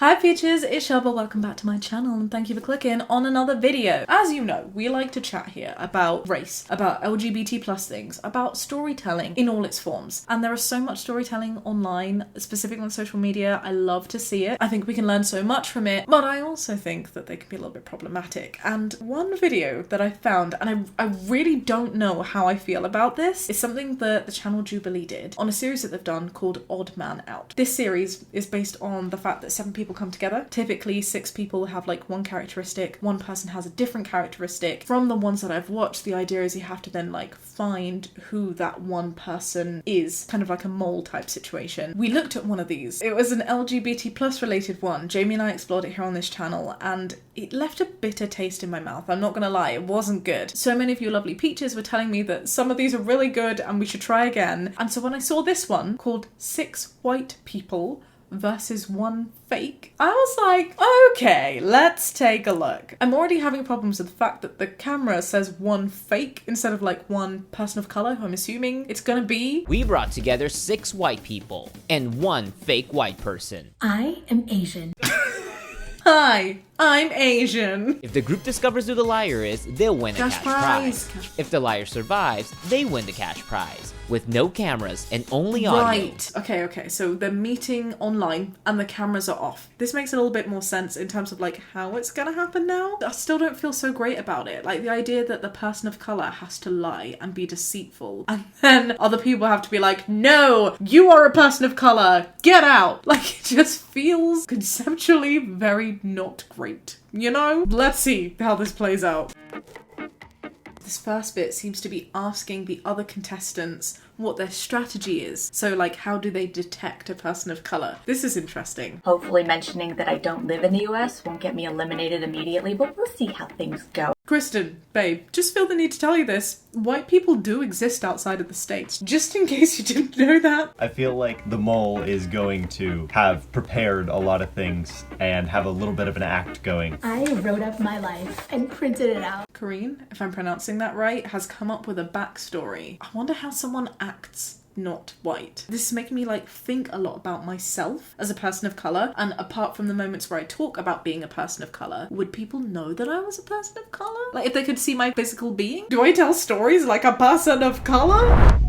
Hi peaches, it's Shaaba, welcome back to my channel and thank you for clicking on another video. As you know, we like to chat here about race, about LGBT plus things, about storytelling in all its forms. And there is so much storytelling online, specifically on social media. I love to see it. I think we can learn so much from it, but I also think that they can be a little bit problematic. And one video that I found, and I really don't know how I feel about this, is something that the channel Jubilee did on a series that they've done called Odd Man Out. This series is based on the fact that 7 people come together. Typically 6 people have like one characteristic, one person has a different characteristic. From the ones that I've watched, the idea is you have to then like find who that one person is, kind of like a mole type situation. We looked at one of these. It was an LGBT plus related one. Jamie and I explored it here on this channel and it left a bitter taste in my mouth. I'm not gonna lie, it wasn't good. So many of you lovely peaches were telling me that some of these are really good and we should try again. And so when I saw this one called 6 White People versus 1 fake, I was like, okay, let's take a look. I'm already having problems with the fact that the camera says 1 fake instead of like 1 person of color, who I'm assuming it's gonna be. We brought together 6 white people and 1 fake white person. I am Asian. Hi, I'm Asian. If the group discovers who the liar is, they'll win a cash prize. If the liar survives, they win the cash prize. With no cameras and only audio. Right. Okay. So they're meeting online and the cameras are off. This makes a little bit more sense in terms of like how it's gonna happen now. I still don't feel so great about it. Like the idea that the person of color has to lie and be deceitful and then other people have to be like, no, you are a person of color, get out. Like it just feels conceptually very not great, you know? Let's see how this plays out. This first bit seems to be asking the other contestants what their strategy is. So like, how do they detect a person of color? This is interesting. Hopefully mentioning that I don't live in the US won't get me eliminated immediately, but we'll see how things go. Kristen, babe, just feel the need to tell you this. White people do exist outside of the States. Just in case you didn't know that. I feel like the mole is going to have prepared a lot of things and have a little bit of an act going. I wrote up my life and printed it out. Corinne, if I'm pronouncing that right, has come up with a backstory. I wonder how someone acts not white. This is making me like think a lot about myself as a person of color, and apart from the moments where I talk about being a person of color, would people know that I was a person of color? Like if they could see my physical being? Do I tell stories like a person of color?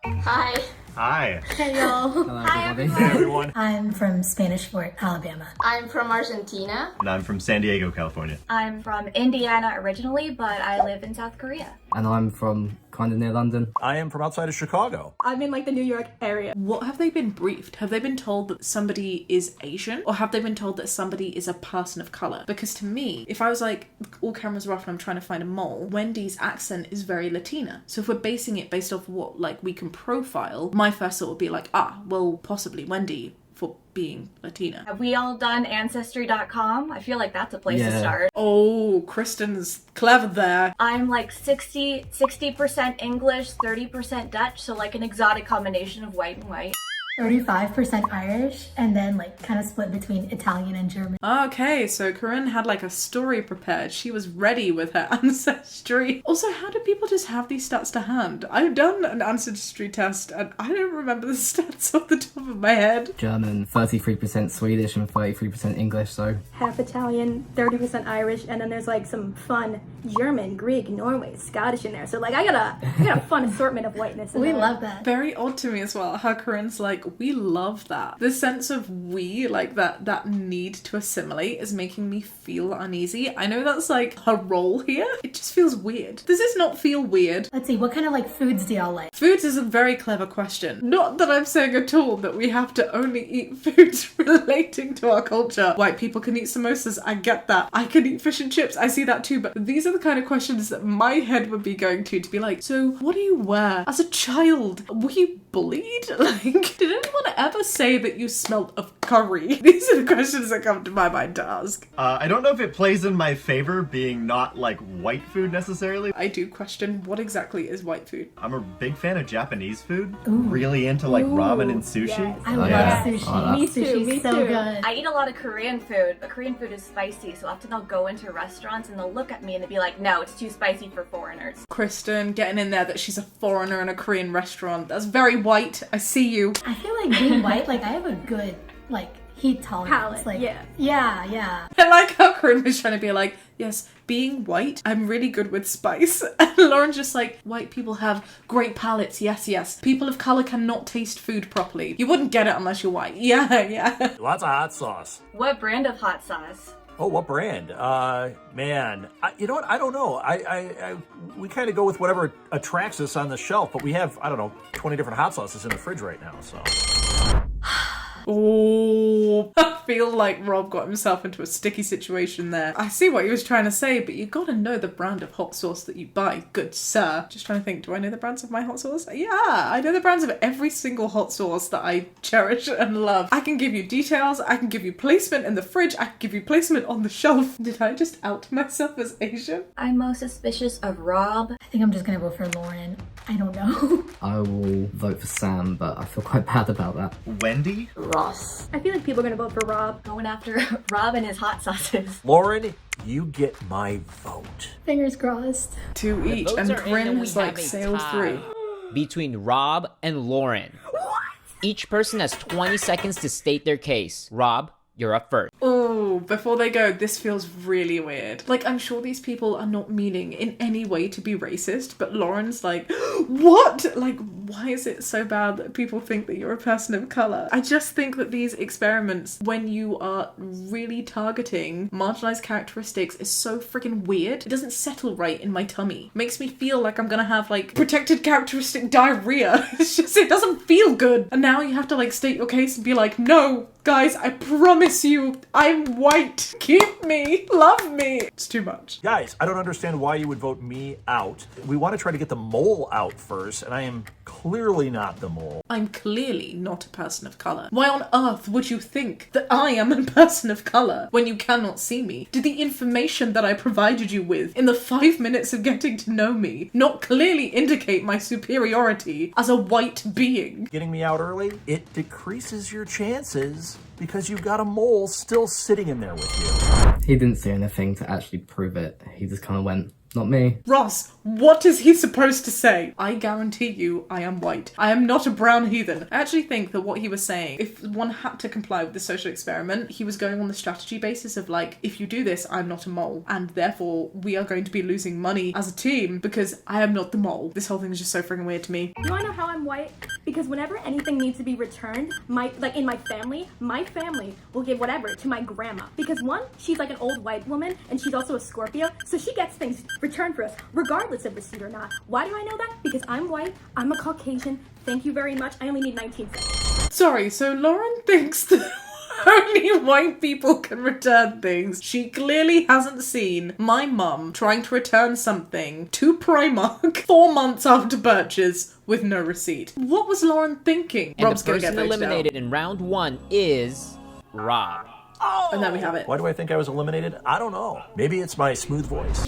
Hi. Hi. Hey y'all. Hi Everyone. I'm from Spanish Fort, Alabama. I'm from Argentina. And I'm from San Diego, California. I'm from Indiana originally, but I live in South Korea. And I'm from kind of near London. I am from outside of Chicago. I'm in like the New York area. What have they been briefed? Have they been told that somebody is Asian? Or have they been told that somebody is a person of color? Because to me, if I was like, all cameras are off and I'm trying to find a mole, Wendy's accent is very Latina. So if we're basing it based off what like we can profile, my first thought would be like, well, possibly Wendy for being Latina. Have we all done Ancestry.com? I feel like that's a place to start. Oh, Kristen's clever there. I'm like 60% English, 30% Dutch, so like an exotic combination of white and white. 35% Irish, and then like kind of split between Italian and German. Okay, so Corinne had like a story prepared. She was ready with her ancestry. Also, how do people just have these stats to hand? I've done an ancestry test and I don't remember the stats off the top of my head. German, 33% Swedish and 33% English, so. Half Italian, 30% Irish, and then there's like some fun German, Greek, Norway, Scottish in there. So like I got a fun assortment of whiteness. We love that. Very odd to me as well, how Corinne's like, we love that. The sense of we, like that need to assimilate is making me feel uneasy. I know that's like her role here. It just feels weird. Does this not feel weird? Let's see, what kind of like foods do y'all like? Foods is a very clever question. Not that I'm saying at all that we have to only eat foods relating to our culture. White people can eat samosas, I get that. I can eat fish and chips, I see that too, but these are the kind of questions that my head would be going to be like, so what do you wear? As a child, were you bullied? Like, did anyone ever say that you smelled of curry? These are the questions that come to my mind to ask. I don't know if it plays in my favor being not like white food necessarily. I do question what exactly is white food. I'm a big fan of Japanese food. Really into like ramen and sushi. Yes. I love sushi. Me too, Sushi's me so too. good. I eat a lot of Korean food, but Korean food is spicy, so often I'll go into restaurants and they'll look at me and they'll be like, no, it's too spicy for foreigners. Kristen getting in there that she's a foreigner in a Korean restaurant. That's very white. I see you. I feel like being white, like I have a good like heat tolerance. Palate, Like, yeah. yeah. I like how Corinne was trying to be like, yes, being white, I'm really good with spice. And Lauren's just like, white people have great palates, yes. People of colour cannot taste food properly. You wouldn't get it unless you're white. Yeah. Lots of hot sauce. What brand of hot sauce? Oh, what brand? Man, you know what? I don't know. We kind of go with whatever attracts us on the shelf, but we have, I don't know, 20 different hot sauces in the fridge right now, so. Oh, I feel like Rob got himself into a sticky situation there. I see what he was trying to say, but you gotta know the brand of hot sauce that you buy, good sir. Just trying to think, do I know the brands of my hot sauce? Yeah, I know the brands of every single hot sauce that I cherish and love. I can give you details, I can give you placement in the fridge, I can give you placement on the shelf. Did I just out myself as Asian? I'm most suspicious of Rob. I think I'm just gonna vote for Lauren. I don't know. I will vote for Sam, but I feel quite bad about that. Wendy? Ross. I feel like people are gonna vote for Rob. Going after Rob and his hot sauces. Lauren, you get my vote. Fingers crossed. Two each, votes and are in Corinne and has we like have a sailed tie through. between Rob and Lauren. What? Each person has 20 seconds to state their case. Rob, you're up first. Oh, before they go, this feels really weird. Like, I'm sure these people are not meaning in any way to be racist, but Lauren's like, what? Like, why is it so bad that people think that you're a person of colour? I just think that these experiments, when you are really targeting marginalised characteristics, is so freaking weird. It doesn't settle right in my tummy. It makes me feel like I'm gonna have, like, protected characteristic diarrhea. It's just, it doesn't feel good. And now you have to, like, state your case and be like, no, guys, I promise you, I'm white. Keep me. Love me. It's too much. Guys, I don't understand why you would vote me out. We want to try to get the mole out first, and I am clearly not the mole. I'm clearly not a person of colour. Why on earth would you think that I am a person of colour when you cannot see me? Did the information that I provided you with in the 5 minutes of getting to know me not clearly indicate my superiority as a white being? Getting me out early, it decreases your chances because you've got a mole still sitting in there with you. He didn't say anything to actually prove it. He just kind of went, not me. Ross, what is he supposed to say? I guarantee you I am white. I am not a brown heathen. I actually think that what he was saying, if one had to comply with the social experiment, he was going on the strategy basis of like, if you do this, I'm not a mole, and therefore we are going to be losing money as a team because I am not the mole. This whole thing is just so freaking weird to me. You wanna know how I'm white? Because whenever anything needs to be returned, in my family will give whatever to my grandma. Because one, she's like an old white woman, and she's also a Scorpio, so she gets things returned for us, regardless of receipt or not. Why do I know that? Because I'm white, I'm a Caucasian, thank you very much, I only need 19 seconds. Sorry, so Lauren thinks that only white people can return things. She clearly hasn't seen my mum trying to return something to Primark 4 months after purchase with no receipt. What was Lauren thinking? And Rob's the gonna get person voted eliminated out. in round 1 is Rob. And there we have it. Why do I think I was eliminated? I don't know. Maybe it's my smooth voice.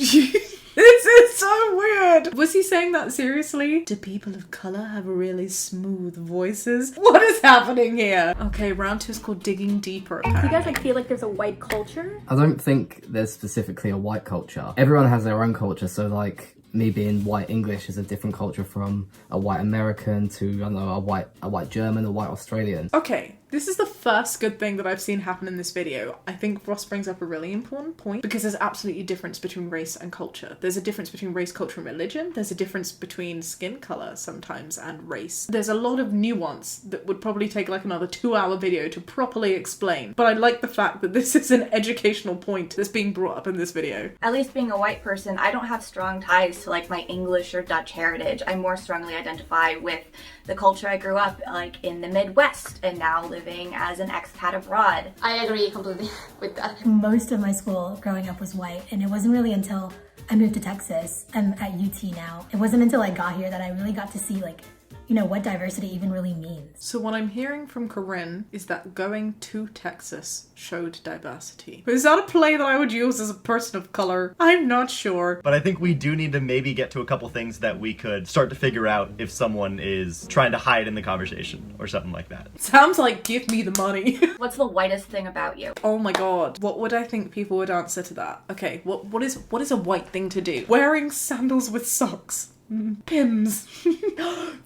This is so weird. Was he saying that seriously? Do people of colour have really smooth voices? What is happening here? Okay, round 2 is called Digging Deeper. Do you guys feel like there's a white culture? I don't think there's specifically a white culture. Everyone has their own culture, so like me being white English is a different culture from a white American to, I don't know, a white German, a white Australian. Okay, this is the first good thing that I've seen happen in this video. I think Ross brings up a really important point because there's absolutely a difference between race and culture. There's a difference between race, culture, and religion. There's a difference between skin colour sometimes and race. There's a lot of nuance that would probably take like another 2-hour video to properly explain. But I like the fact that this is an educational point that's being brought up in this video. At least being a white person, I don't have strong ties to like my English or Dutch heritage. I more strongly identify with the culture I grew up like in the Midwest and now living as an expat abroad. I agree completely with that. Most of my school growing up was white, and it wasn't really until I moved to Texas, I'm at UT now, it wasn't until I got here that I really got to see like, you know, what diversity even really means. So what I'm hearing from Corinne is that going to Texas showed diversity. Is that a play that I would use as a person of color? I'm not sure. But I think we do need to maybe get to a couple things that we could start to figure out if someone is trying to hide in the conversation or something like that. Sounds like give me the money. What's the whitest thing about you? Oh my god. What would I think people would answer to that? Okay, what is a white thing to do? Wearing sandals with socks. Pims.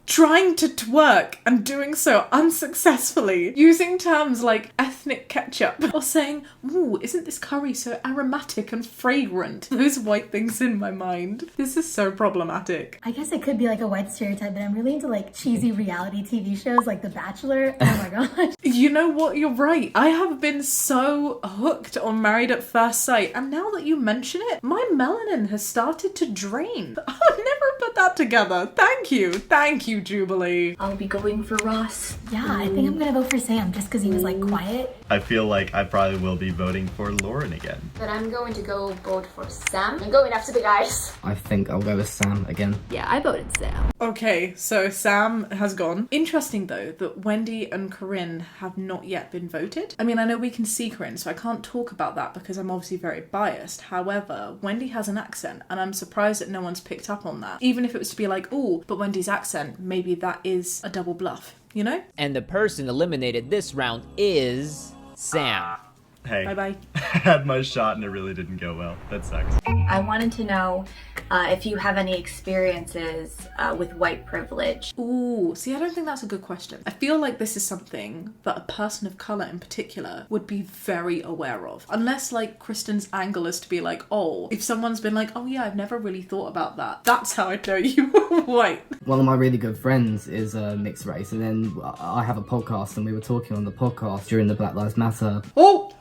Trying to twerk and doing so unsuccessfully. Using terms like ethnic ketchup. Or saying, ooh, isn't this curry so aromatic and fragrant? Those white things in my mind. This is so problematic. I guess it could be like a white stereotype, but I'm really into like cheesy reality TV shows like The Bachelor. Oh my gosh. You know what? You're right. I have been so hooked on Married at First Sight, and now that you mention it, my melanin has started to drain. I've never put that together. Thank you, Jubilee. I'll be going for Ross. Yeah, I think I'm gonna vote for Sam just because he was like quiet. I feel like I probably will be voting for Lauren again. But I'm going to go vote for Sam. I'm going after the guys. I think I'll go with Sam again. Yeah, I voted Sam. Okay, so Sam has gone. Interesting though that Wendy and Corinne have not yet been voted. I mean, I know we can see Corinne, so I can't talk about that because I'm obviously very biased. However, Wendy has an accent, and I'm surprised that no one's picked up on that. Even if it was to be like, oh, but Wendy's accent, maybe that is a double bluff, you know? And the person eliminated this round is Sam. Hey, Bye-bye. I had my shot and it really didn't go well. That sucks. I wanted to know if you have any experiences with white privilege. Ooh, see, I don't think that's a good question. I feel like this is something that a person of colour in particular would be very aware of. Unless, like, Kristen's angle is to be like, oh, if someone's been like, oh yeah, I've never really thought about that. That's how I know you were white. One of my really good friends is mixed race, and then I have a podcast, and we were talking on the podcast during the Black Lives Matter. Oh,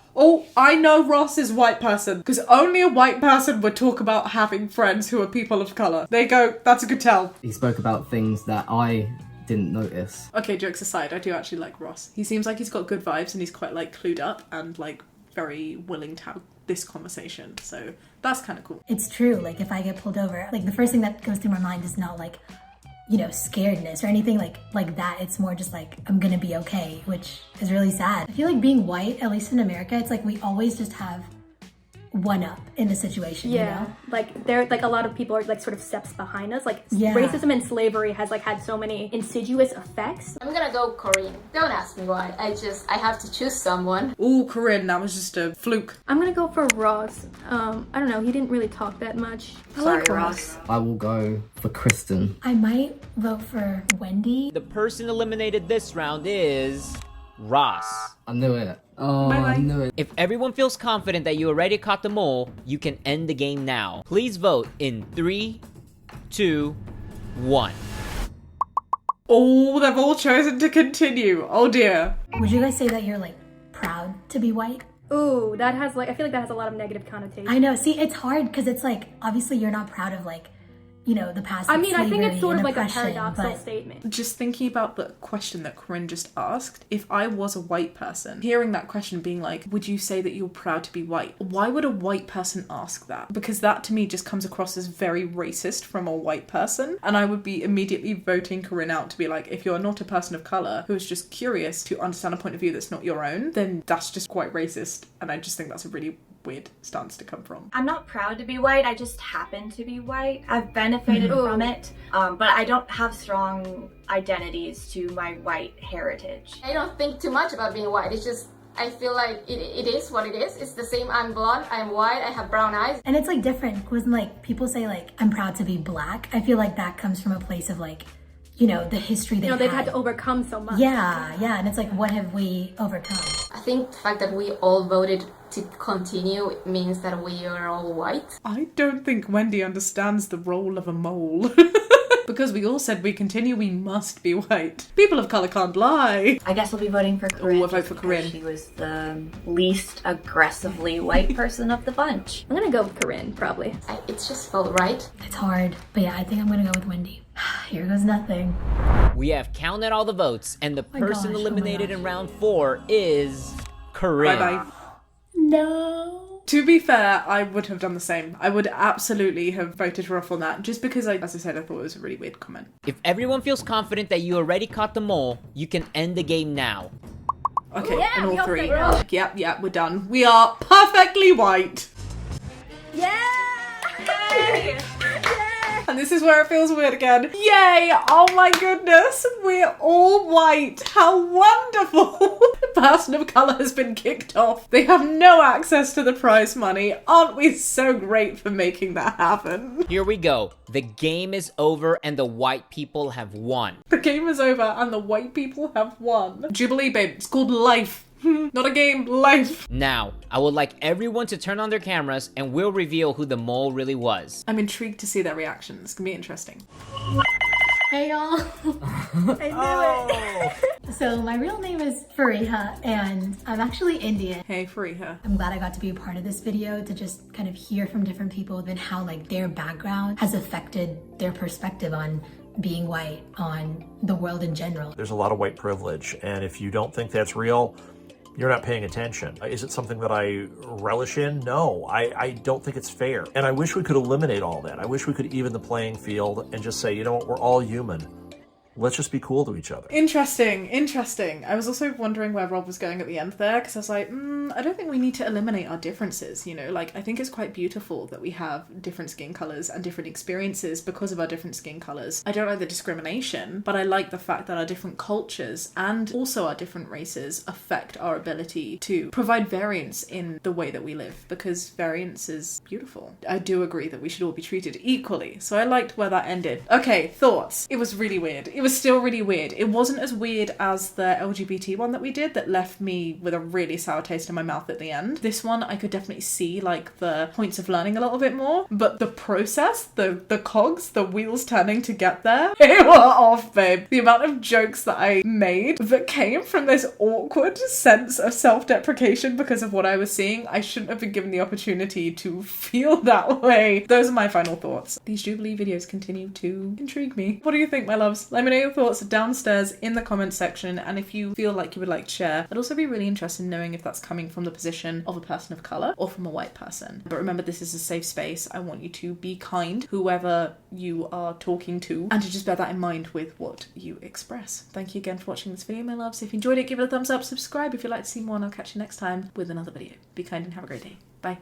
I know Ross is white person, because only a white person would talk about having friends who are people of colour. There you go, that's a good tell. He spoke about things that I didn't notice. Okay, jokes aside, I do actually like Ross. He seems like he's got good vibes and he's quite like clued up and like very willing to have this conversation. So that's kind of cool. It's true, like if I get pulled over, like the first thing that goes through my mind is not like, you know, scaredness or anything like that. It's more just like, I'm gonna be okay, which is really sad. I feel like being white, at least in America, it's like we always just have one up in a situation, you know? Like there, like a lot of people are like sort of steps behind us. Like Yeah. racism and slavery has like had so many insidious effects. I'm gonna go Corinne. Don't ask me why. I have to choose someone. Ooh, Corinne, that was just a fluke. I'm gonna go for Ross. I don't know, he didn't really talk that much. Sorry, Ross. I will go for Kristen. I might vote for Wendy. The person eliminated this round is Ross. I knew it. Oh, Bye-bye. I knew it. If everyone feels confident that you already caught the mole, you can end the game now. Please vote in 3, 2, 1. Oh, they've all chosen to continue. Oh dear. Would you guys say that you're like proud to be white? Ooh, that has like, I feel like that has a lot of negative connotations. I know, see, it's hard because it's like, obviously you're not proud of like, you know, the past. I mean, I think it's sort slavery of and like a oppression, paradoxical but statement. Just thinking about the question that Corinne just asked, if I was a white person, hearing that question being like, would you say that you're proud to be white? Why would a white person ask that? Because that to me just comes across as very racist from a white person. And I would be immediately voting Corinne out to be like, if you're not a person of colour who is just curious to understand a point of view that's not your own, then that's just quite racist. And I just think that's a really weird stance to come from. I'm not proud to be white, I just happen to be white. I've benefited from it, but I don't have strong identities to my white heritage. I don't think too much about being white. It's just, I feel like it is what it is. It's the same. I'm blonde, I'm white, I have brown eyes. and it's like different because like people say like, I'm proud to be black. I feel like that comes from a place of like, you know, the history You know, they've had to overcome so much. Yeah, and it's like, what have we overcome? I think the fact that we all voted to continue means that we are all white. I don't think Wendy understands the role of a mole. Because we all said we continue, we must be white. People of colour can't lie. I guess I'll be voting for Corinne. Ooh, I'll vote for just because Corinne. She was the least aggressively white person of the bunch. I'm gonna go with Corinne, probably. It just felt right. It's hard, but yeah, I think I'm gonna go with Wendy. Here goes nothing. We have counted all the votes, and the my person gosh, oh my eliminated gosh. in round 4 is Corinne. Bye-bye. No. To be fair, I would have done the same. I would absolutely have voted her off on that, just because, as I said, I thought it was a really weird comment. If everyone feels confident that you already caught the mole, you can end the game now. Okay, Yeah, and we all all three. said Yep, we're done. We are perfectly white. Yeah! And And this is where it feels weird again. Yay! Oh my goodness, we're all white. How wonderful. The person of color has been kicked off. They have no access to the prize money. Aren't we so great for making that happen? Here we go. The game is over and the white people have won. The game is over and the white people have won. Jubilee, babe. It's called life. Not a game, life. Now, I would like everyone to turn on their cameras and we'll reveal who the mole really was. I'm intrigued to see their reactions. It's gonna be interesting. Hey y'all. I knew it. So my real name is Fariha and I'm actually Indian. Hey Fariha. I'm glad I got to be a part of this video to just kind of hear from different people and how like their background has affected their perspective on being white, on the world in general. There's a lot of white privilege, and if you don't think that's real, you're not paying attention. Is it something that I relish in? No, I don't think it's fair. And I wish we could eliminate all that. I wish we could even the playing field and just say, you know what, we're all human. Let's just be cool to each other. Interesting, interesting. I was also wondering where Rob was going at the end there, because I was like, I don't think we need to eliminate our differences, you know? Like, I think it's quite beautiful that we have different skin colours and different experiences because of our different skin colours. I don't like the discrimination, but I like the fact that our different cultures and also our different races affect our ability to provide variance in the way that we live, because variance is beautiful. I do agree that we should all be treated equally, so I liked where that ended. Okay, thoughts. It was really weird. It was still really weird. It wasn't as weird as the LGBT one that we did that left me with a really sour taste in my mouth at the end. This one, I could definitely see like the points of learning a little bit more, but the process, the cogs, the wheels turning to get there, they were off, babe. The amount of jokes that I made that came from this awkward sense of self-deprecation because of what I was seeing, I shouldn't have been given the opportunity to feel that way. Those are my final thoughts. These Jubilee videos continue to intrigue me. What do you think, my loves? Let me know your thoughts downstairs in the comment section, and if you feel like you would like to share, I'd also be really interested in knowing if that's coming from the position of a person of colour or from a white person. But remember, this is a safe space. I want you to be kind, whoever you are talking to, and to just bear that in mind with what you express. Thank you again for watching this video, my loves. If you enjoyed it, give it a thumbs up, subscribe if you'd like to see more, and I'll catch you next time with another video. Be kind and have a great day. Bye.